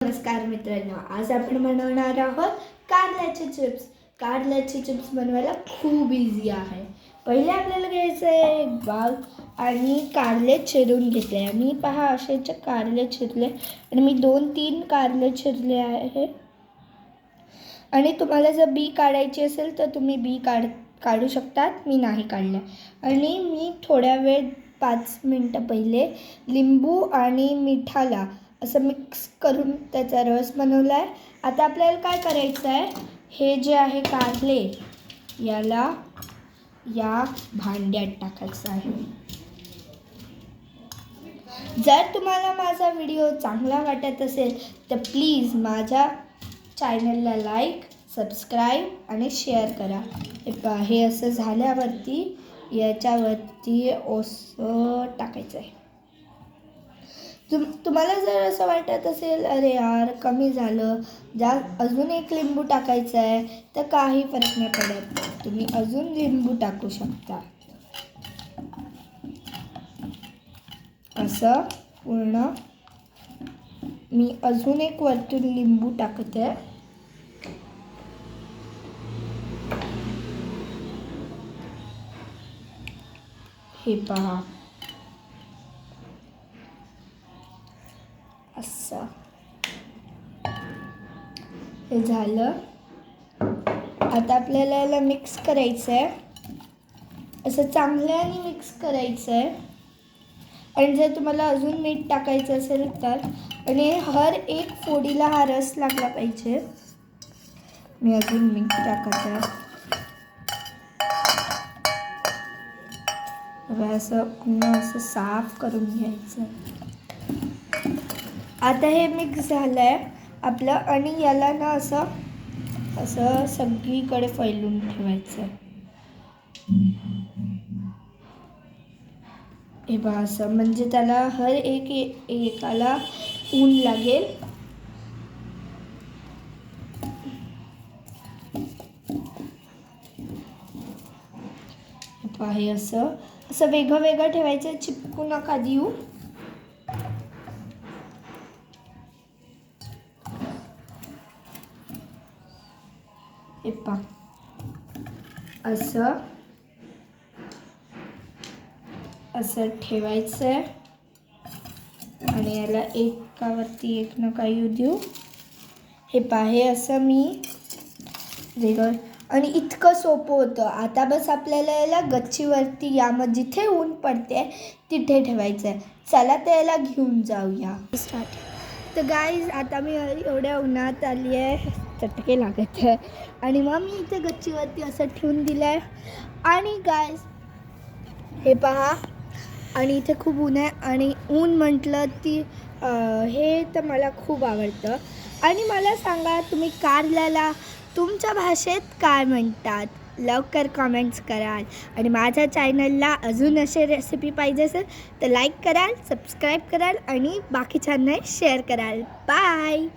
नमस्कार मित्रांनो, आज आपण बनवणार आहोत कारल्याचे चिप्स. कारल्याचे चिप्स बनवायला खूप इझी आहे. पहिले आपल्याला घ्यायचं आहे एक बाउल आणि कारले चिरून घेतले. मी पहा असेच कारले चिरले आणि मी 2-3 कारले चिरले आहे. आणि तुम्हाला जर बी काढायची असेल तर तुम्ही बी काढू शकतात. मी नाही काढलं. आणि मी थोड्या वेळ 5 मिनटं पहिले लिंबू आणि मिठाला असं मिक्स करून त्याचा रस बनवला आहे. आता आपल्याला काय करायचं आहे, हे जे आहे कारले याला या भांड्यात टाकायचं आहे. जर तुम्हाला माझा व्हिडिओ चांगला वाटत असेल तर प्लीज माझ्या चॅनलला लाईक, सबस्क्राईब आणि शेअर करा. हे असं झाल्यावरती याच्यावरती ओसं टाकायचं आहे. तुम्हाला जर असं वाटत असेल अरे यार कमी झालं, अजून एक लिंबू टाकायचं आहे तर काही फरक नाही पडत, तुम्ही अजून लिंबू टाकू शकता. असं पूर्ण मी अजून एक वरतून लिंबू टाकते. हे पहा असं हे झालं. आता आपल्याला याला मिक्स करायचं आहे, असं चांगल्याने मिक्स करायचं आहे. आणि जर तुम्हाला अजून मीठ टाकायचं असेल तर, आणि हर एक फोडीला हा रस लागला पाहिजे. मी अजून मीठ टाकायचं आहे. असं पुन्हा असं साफ करून घ्यायचं. आता हे मिक्स झालं आहे आपलं आणि याला ना असं सगळीकडे फैलून ठेवायचं. हे बघा असं, म्हणजे त्याला हर एकाला ऊन लागेल. हे पहा, हे असं वेगळं वेगळं ठेवायचं, चिपकू नका देऊ. हे पहा असं ठेवायचं आहे आणि याला एकावरती एक नका येऊ देऊ. हे पहा, हे असं मी वेगळं, आणि इतकं सोपं होतं. आता बस आपल्याला याला गच्चीवरती यामध्ये जिथे ऊन पडते तिथे ठेवायचं आहे. चला तर याला घेऊन जाऊया. तर गाईज, आता मी एवढ्या उन्हात आली आहे, चटके लागत आहे, आणि मग मी इथे गच्चीवरती असं ठेवून दिलं आहे. आणि गाईज हे पहा, आणि इथे खूप ऊन आहे, आणि ऊन म्हटलं ती हे तर मला खूप आवडतं. आणि मला सांगा, तुम्ही कारल्याला तुमच्या भाषेत काय म्हणतात, लवकर कमेंट्स कराल. आणि माझ्या चॅनलला अजून असे रेसिपी पाहिजे असेल तर लाईक कराल, सबस्क्राईब कराल आणि बाकीच्यांना शेअर कराल. बाय.